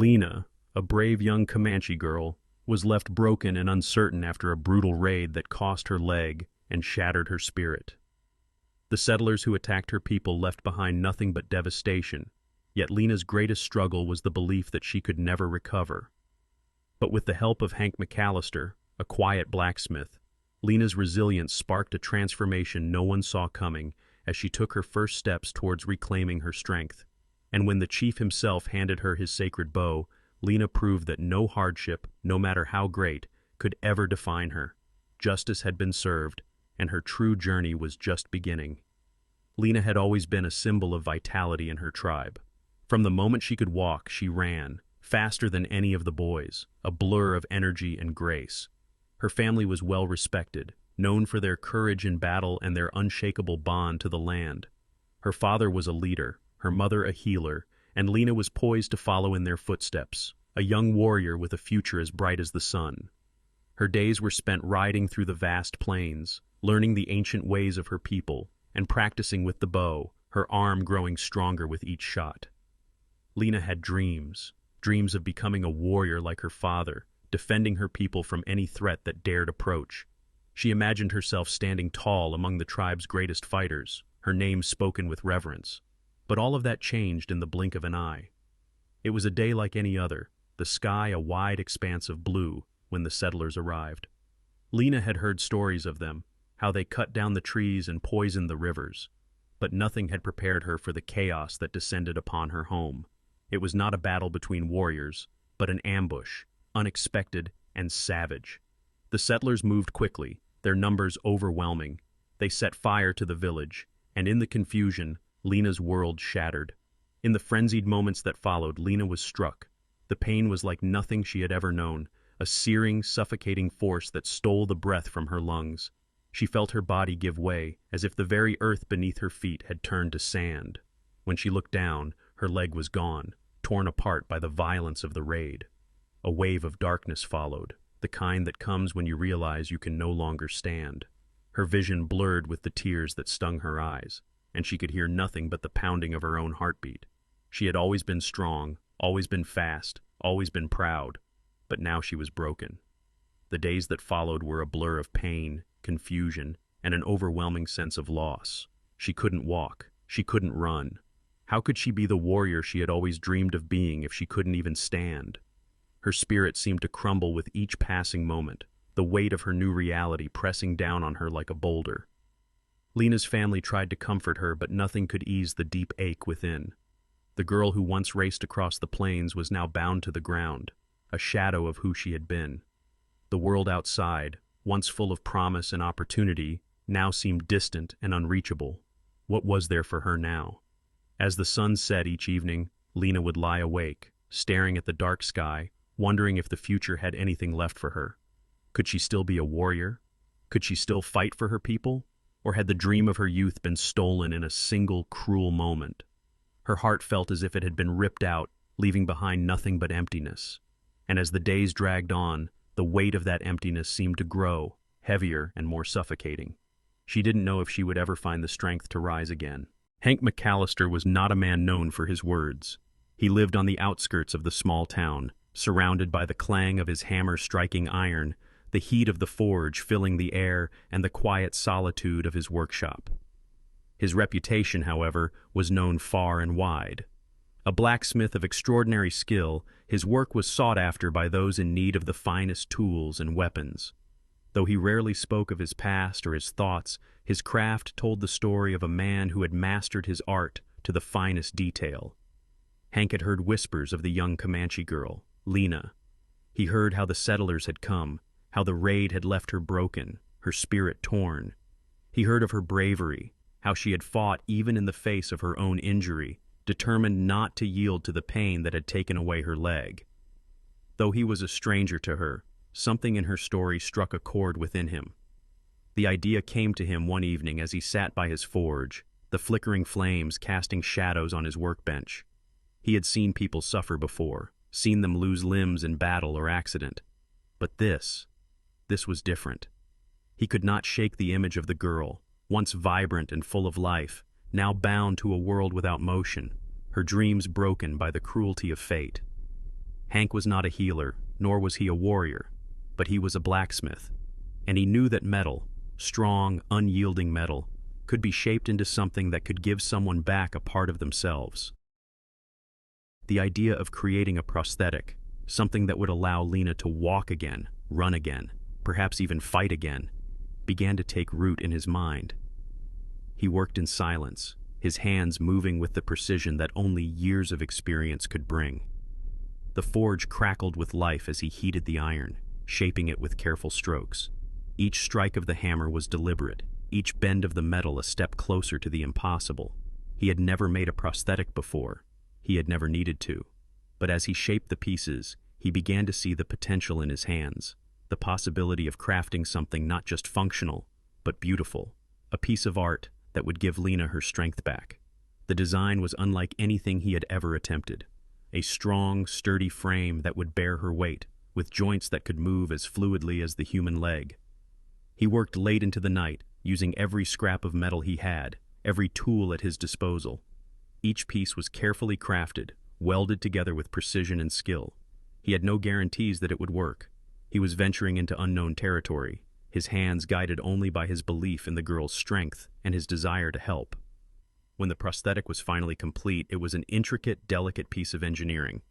Lena, a brave young Comanche girl, was left broken and uncertain after a brutal raid that cost her leg and shattered her spirit. The settlers who attacked her people left behind nothing but devastation, yet Lena's greatest struggle was the belief that she could never recover. But with the help of Hank McAllister, a quiet blacksmith, Lena's resilience sparked a transformation no one saw coming as she took her first steps towards reclaiming her strength. And when the chief himself handed her his sacred bow, Lena proved that no hardship, no matter how great, could ever define her. Justice had been served, and her true journey was just beginning. Lena had always been a symbol of vitality in her tribe. From the moment she could walk, she ran, faster than any of the boys, a blur of energy and grace. Her family was well respected, known for their courage in battle and their unshakable bond to the land. Her father was a leader, her mother a healer, and Lena was poised to follow in their footsteps, a young warrior with a future as bright as the sun. Her days were spent riding through the vast plains, learning the ancient ways of her people, and practicing with the bow, her arm growing stronger with each shot. Lena had dreams of becoming a warrior like her father, defending her people from any threat that dared approach. She imagined herself standing tall among the tribe's greatest fighters, her name spoken with reverence. But all of that changed in the blink of an eye. It was a day like any other, the sky a wide expanse of blue, when the settlers arrived. Lena had heard stories of them, how they cut down the trees and poisoned the rivers, but nothing had prepared her for the chaos that descended upon her home. It was not a battle between warriors, but an ambush, unexpected and savage. The settlers moved quickly, their numbers overwhelming. They set fire to the village, and in the confusion, Lena's world shattered. In the frenzied moments that followed, Lena was struck. The pain was like nothing she had ever known, a searing, suffocating force that stole the breath from her lungs. She felt her body give way, as if the very earth beneath her feet had turned to sand. When she looked down, her leg was gone, torn apart by the violence of the raid. A wave of darkness followed, the kind that comes when you realize you can no longer stand. Her vision blurred with the tears that stung her eyes, and she could hear nothing but the pounding of her own heartbeat. She had always been strong, always been fast, always been proud, but now she was broken. The days that followed were a blur of pain, confusion, and an overwhelming sense of loss. She couldn't walk, she couldn't run. How could she be the warrior she had always dreamed of being if she couldn't even stand? Her spirit seemed to crumble with each passing moment, the weight of her new reality pressing down on her like a boulder. Lena's family tried to comfort her, but nothing could ease the deep ache within. The girl who once raced across the plains was now bound to the ground, a shadow of who she had been. The world outside, once full of promise and opportunity, now seemed distant and unreachable. What was there for her now? As the sun set each evening, Lena would lie awake, staring at the dark sky, wondering if the future had anything left for her. Could she still be a warrior? Could she still fight for her people? Or had the dream of her youth been stolen in a single cruel moment? Her heart felt as if it had been ripped out, leaving behind nothing but emptiness. And as the days dragged on, the weight of that emptiness seemed to grow, heavier and more suffocating. She didn't know if she would ever find the strength to rise again. Hank McAllister was not a man known for his words. He lived on the outskirts of the small town, surrounded by the clang of his hammer striking iron, the heat of the forge filling the air, and the quiet solitude of his workshop. His reputation, however, was known far and wide. A blacksmith of extraordinary skill, his work was sought after by those in need of the finest tools and weapons. Though he rarely spoke of his past or his thoughts, his craft told the story of a man who had mastered his art to the finest detail. Hank had heard whispers of the young Comanche girl, Lena. He heard how the settlers had come, how the raid had left her broken, her spirit torn. He heard of her bravery, how she had fought even in the face of her own injury, determined not to yield to the pain that had taken away her leg. Though he was a stranger to her, something in her story struck a chord within him. The idea came to him one evening as he sat by his forge, the flickering flames casting shadows on his workbench. He had seen people suffer before, seen them lose limbs in battle or accident. But this was different. He could not shake the image of the girl, once vibrant and full of life, now bound to a world without motion, her dreams broken by the cruelty of fate. Hank was not a healer, nor was he a warrior, but he was a blacksmith, and he knew that metal, strong, unyielding metal, could be shaped into something that could give someone back a part of themselves. The idea of creating a prosthetic, something that would allow Lena to walk again, run again, perhaps even fight again, began to take root in his mind. He worked in silence, his hands moving with the precision that only years of experience could bring. The forge crackled with life as he heated the iron, shaping it with careful strokes. Each strike of the hammer was deliberate, each bend of the metal a step closer to the impossible. He had never made a prosthetic before. He had never needed to. But as he shaped the pieces, he began to see the potential in his hands, the possibility of crafting something not just functional, but beautiful, a piece of art that would give Lena her strength back. The design was unlike anything he had ever attempted. A strong, sturdy frame that would bear her weight, with joints that could move as fluidly as the human leg. He worked late into the night, using every scrap of metal he had, every tool at his disposal. Each piece was carefully crafted, welded together with precision and skill. He had no guarantees that it would work. He was venturing into unknown territory, his hands guided only by his belief in the girl's strength and his desire to help. When the prosthetic was finally complete, it was an intricate, delicate piece of engineering.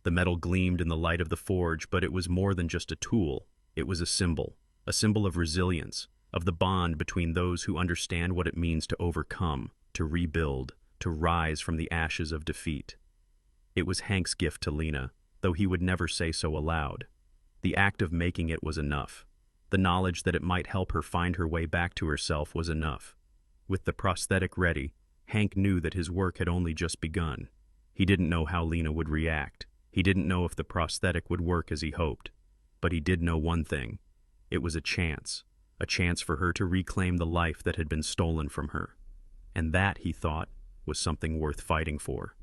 The metal gleamed in the light of the forge, but it was more than just a tool. It was a symbol of resilience, of the bond between those who understand what it means to overcome, to rebuild, to rise from the ashes of defeat. It was Hank's gift to Lena, though he would never say so aloud. The act of making it was enough. The knowledge that it might help her find her way back to herself was enough. With the prosthetic ready, Hank knew that his work had only just begun. He didn't know how Lena would react. He didn't know if the prosthetic would work as he hoped. But he did know one thing. It was a chance for her to reclaim the life that had been stolen from her. And that, he thought, was something worth fighting for.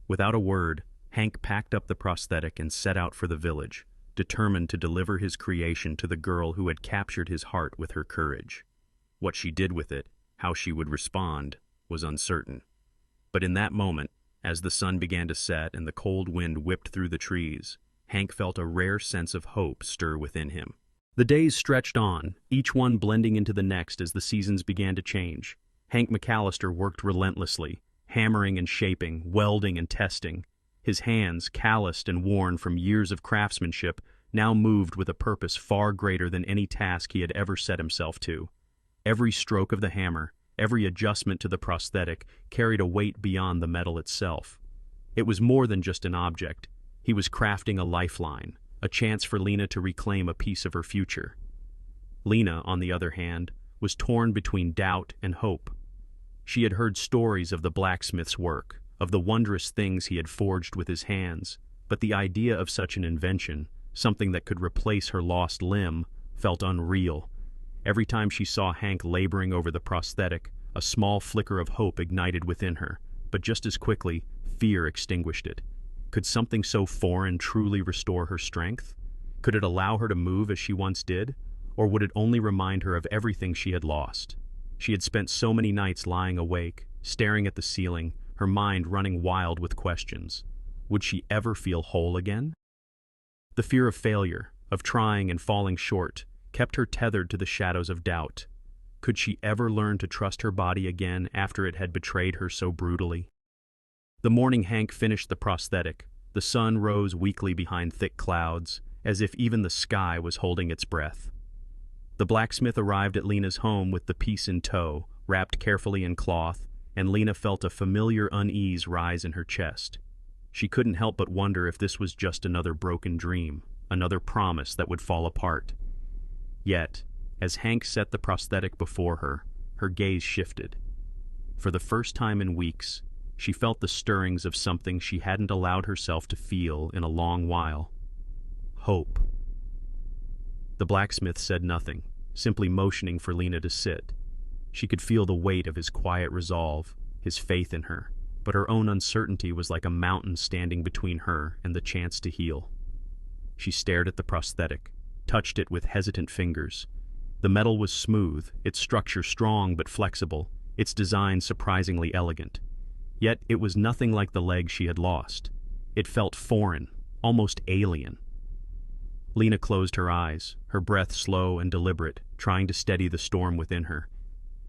Without a word, Hank packed up the prosthetic and set out for the village, determined to deliver his creation to the girl who had captured his heart with her courage. What she did with it, how she would respond, was uncertain. But in that moment, as the sun began to set and the cold wind whipped through the trees, Hank felt a rare sense of hope stir within him. The days stretched on, each one blending into the next as the seasons began to change. Hank McAllister worked relentlessly, hammering and shaping, welding and testing. His hands, calloused and worn from years of craftsmanship, now moved with a purpose far greater than any task he had ever set himself to. Every stroke of the hammer, every adjustment to the prosthetic, carried a weight beyond the metal itself. It was more than just an object. He was crafting a lifeline, a chance for Lena to reclaim a piece of her future. Lena, on the other hand, was torn between doubt and hope. She had heard stories of the blacksmith's work, of the wondrous things he had forged with his hands, but the idea of such an invention, something that could replace her lost limb, felt unreal. Every time she saw Hank laboring over the prosthetic, a small flicker of hope ignited within her, but just as quickly, fear extinguished it. Could something so foreign truly restore her strength? Could it allow her to move as she once did? Or would it only remind her of everything she had lost? She had spent so many nights lying awake, staring at the ceiling, her mind running wild with questions. Would she ever feel whole again? The fear of failure, of trying and falling short, kept her tethered to the shadows of doubt. Could she ever learn to trust her body again after it had betrayed her so brutally? The morning Hank finished the prosthetic, the sun rose weakly behind thick clouds, as if even the sky was holding its breath. The blacksmith arrived at Lena's home with the piece in tow, wrapped carefully in cloth, and Lena felt a familiar unease rise in her chest. She couldn't help but wonder if this was just another broken dream, another promise that would fall apart. Yet, as Hank set the prosthetic before her, her gaze shifted. For the first time in weeks, she felt the stirrings of something she hadn't allowed herself to feel in a long while. Hope. The blacksmith said nothing, simply motioning for Lena to sit. She could feel the weight of his quiet resolve, his faith in her, but her own uncertainty was like a mountain standing between her and the chance to heal. She stared at the prosthetic, touched it with hesitant fingers. The metal was smooth, its structure strong but flexible, its design surprisingly elegant. Yet it was nothing like the leg she had lost. It felt foreign, almost alien. Lena closed her eyes, her breath slow and deliberate, trying to steady the storm within her.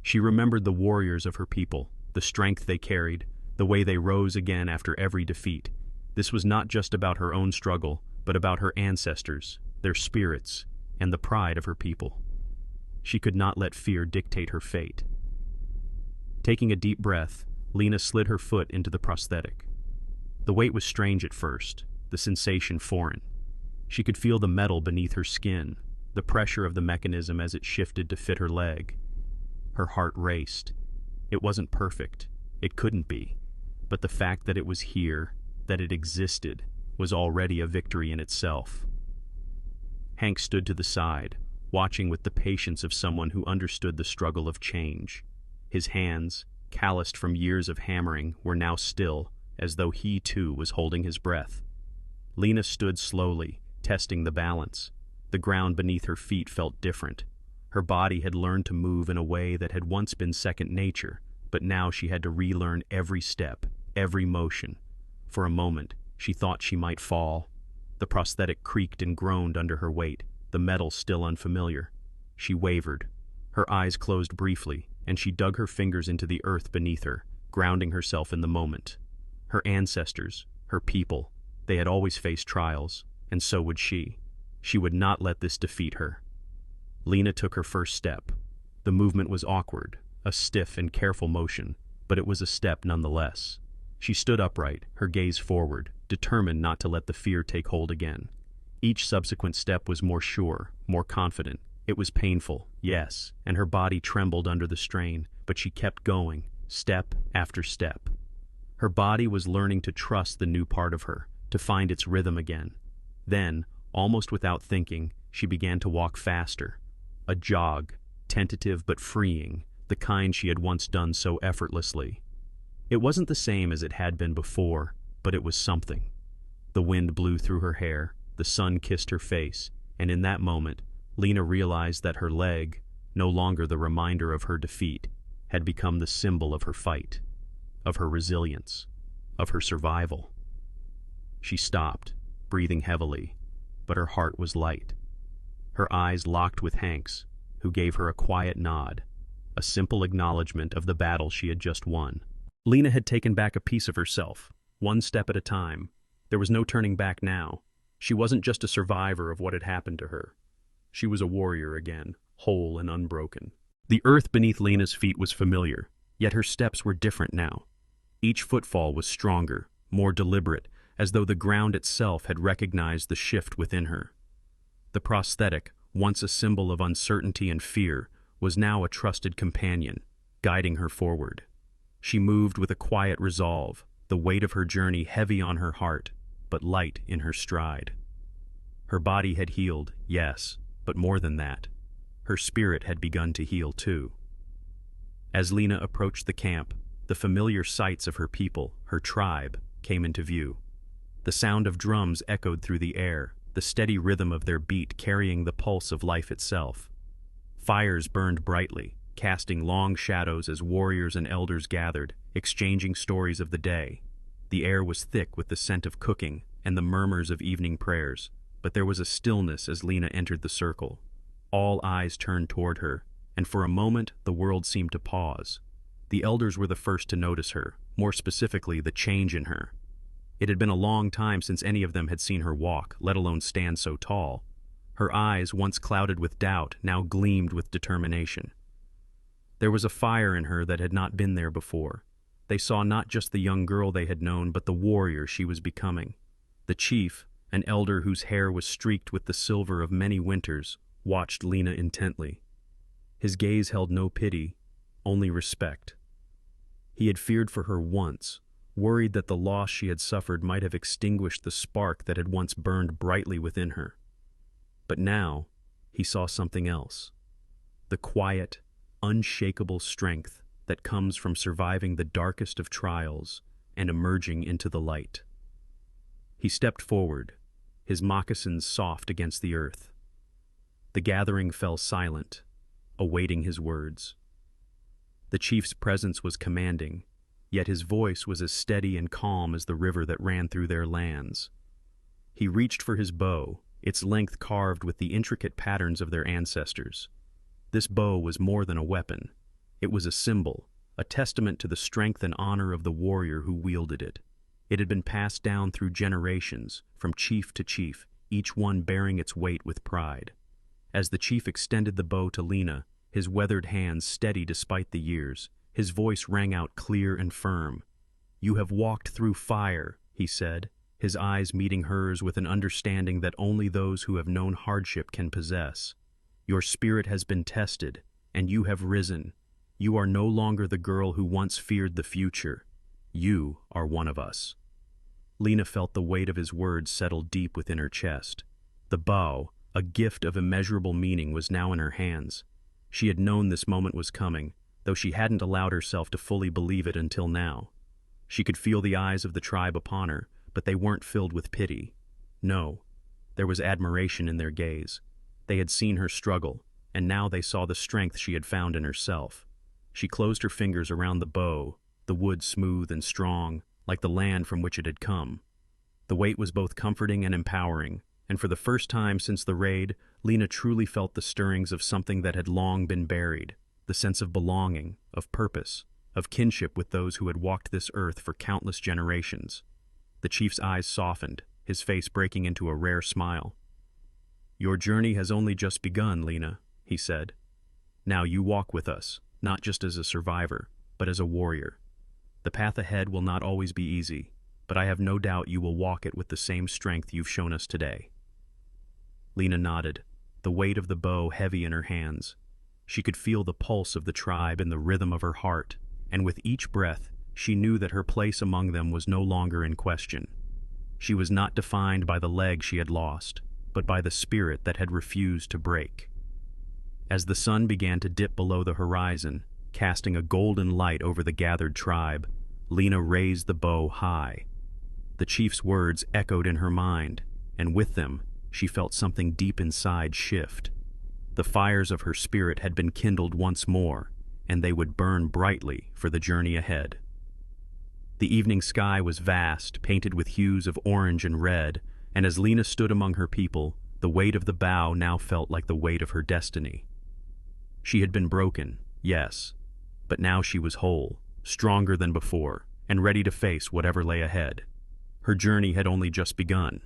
She remembered the warriors of her people, the strength they carried, the way they rose again after every defeat. This was not just about her own struggle, but about her ancestors, their spirits, and the pride of her people. She could not let fear dictate her fate. Taking a deep breath, Lena slid her foot into the prosthetic. The weight was strange at first, the sensation foreign. She could feel the metal beneath her skin, the pressure of the mechanism as it shifted to fit her leg. Her heart raced. It wasn't perfect. It couldn't be. But the fact that it was here, that it existed, was already a victory in itself. Hank stood to the side, watching with the patience of someone who understood the struggle of change. His hands, calloused from years of hammering, were now still, as though he too was holding his breath. Lena stood slowly, testing the balance. The ground beneath her feet felt different. Her body had learned to move in a way that had once been second nature, but now she had to relearn every step, every motion. For a moment, she thought she might fall. The prosthetic creaked and groaned under her weight, the metal still unfamiliar. She wavered. Her eyes closed briefly, and she dug her fingers into the earth beneath her, grounding herself in the moment. Her ancestors, her people, they had always faced trials, and so would she. She would not let this defeat her. Lena took her first step. The movement was awkward, a stiff and careful motion, but it was a step nonetheless. She stood upright, her gaze forward, determined not to let the fear take hold again. Each subsequent step was more sure, more confident. It was painful, yes, and her body trembled under the strain, but she kept going, step after step. Her body was learning to trust the new part of her, to find its rhythm again. Then, almost without thinking, she began to walk faster. A jog, tentative but freeing, the kind she had once done so effortlessly. It wasn't the same as it had been before, but it was something. The wind blew through her hair, the sun kissed her face, and in that moment, Lena realized that her leg, no longer the reminder of her defeat, had become the symbol of her fight, of her resilience, of her survival. She stopped, breathing heavily, but her heart was light. Her eyes locked with Hank's, who gave her a quiet nod, a simple acknowledgement of the battle she had just won. Lena had taken back a piece of herself, one step at a time. There was no turning back now. She wasn't just a survivor of what had happened to her. She was a warrior again, whole and unbroken. The earth beneath Lena's feet was familiar, yet her steps were different now. Each footfall was stronger, more deliberate, as though the ground itself had recognized the shift within her. The prosthetic, once a symbol of uncertainty and fear, was now a trusted companion, guiding her forward. She moved with a quiet resolve, the weight of her journey heavy on her heart, but light in her stride. Her body had healed, yes, but more than that. Her spirit had begun to heal too. As Lena approached the camp, the familiar sights of her people, her tribe, came into view. The sound of drums echoed through the air, the steady rhythm of their beat carrying the pulse of life itself. Fires burned brightly, casting long shadows as warriors and elders gathered, exchanging stories of the day. The air was thick with the scent of cooking and the murmurs of evening prayers, but there was a stillness as Lena entered the circle. All eyes turned toward her, and for a moment the world seemed to pause. The elders were the first to notice her, more specifically the change in her. It had been a long time since any of them had seen her walk, let alone stand so tall. Her eyes, once clouded with doubt, now gleamed with determination. There was a fire in her that had not been there before. They saw not just the young girl they had known, but the warrior she was becoming. The chief, an elder whose hair was streaked with the silver of many winters, watched Lena intently. His gaze held no pity, only respect. He had feared for her once, worried that the loss she had suffered might have extinguished the spark that had once burned brightly within her. But now, he saw something else. The quiet, unshakable strength that comes from surviving the darkest of trials and emerging into the light. He stepped forward, his moccasins soft against the earth. The gathering fell silent, awaiting his words. The chief's presence was commanding, yet his voice was as steady and calm as the river that ran through their lands. He reached for his bow, its length carved with the intricate patterns of their ancestors. This bow was more than a weapon. It was a symbol, a testament to the strength and honor of the warrior who wielded it. It had been passed down through generations, from chief to chief, each one bearing its weight with pride. As the chief extended the bow to Lena, his weathered hands steady despite the years, his voice rang out clear and firm. "You have walked through fire," he said, his eyes meeting hers with an understanding that only those who have known hardship can possess. "Your spirit has been tested, and you have risen. You are no longer the girl who once feared the future. You are one of us." Lena felt the weight of his words settle deep within her chest. The bow, a gift of immeasurable meaning, was now in her hands. She had known this moment was coming, though she hadn't allowed herself to fully believe it until now. She could feel the eyes of the tribe upon her, but they weren't filled with pity. No, there was admiration in their gaze. They had seen her struggle, and now they saw the strength she had found in herself. She closed her fingers around the bow, the wood smooth and strong, like the land from which it had come. The weight was both comforting and empowering, and for the first time since the raid, Lena truly felt the stirrings of something that had long been buried, the sense of belonging, of purpose, of kinship with those who had walked this earth for countless generations. The chief's eyes softened, his face breaking into a rare smile. "Your journey has only just begun, Lena," he said. "Now you walk with us, not just as a survivor, but as a warrior. The path ahead will not always be easy, but I have no doubt you will walk it with the same strength you've shown us today." Lena nodded, the weight of the bow heavy in her hands. She could feel the pulse of the tribe in the rhythm of her heart, and with each breath, she knew that her place among them was no longer in question. She was not defined by the leg she had lost, but by the spirit that had refused to break. As the sun began to dip below the horizon, casting a golden light over the gathered tribe, Lena raised the bow high. The chief's words echoed in her mind, and with them, she felt something deep inside shift. The fires of her spirit had been kindled once more, and they would burn brightly for the journey ahead. The evening sky was vast, painted with hues of orange and red, and as Lena stood among her people, the weight of the bow now felt like the weight of her destiny. She had been broken, yes, but now she was whole, stronger than before, and ready to face whatever lay ahead. Her journey had only just begun.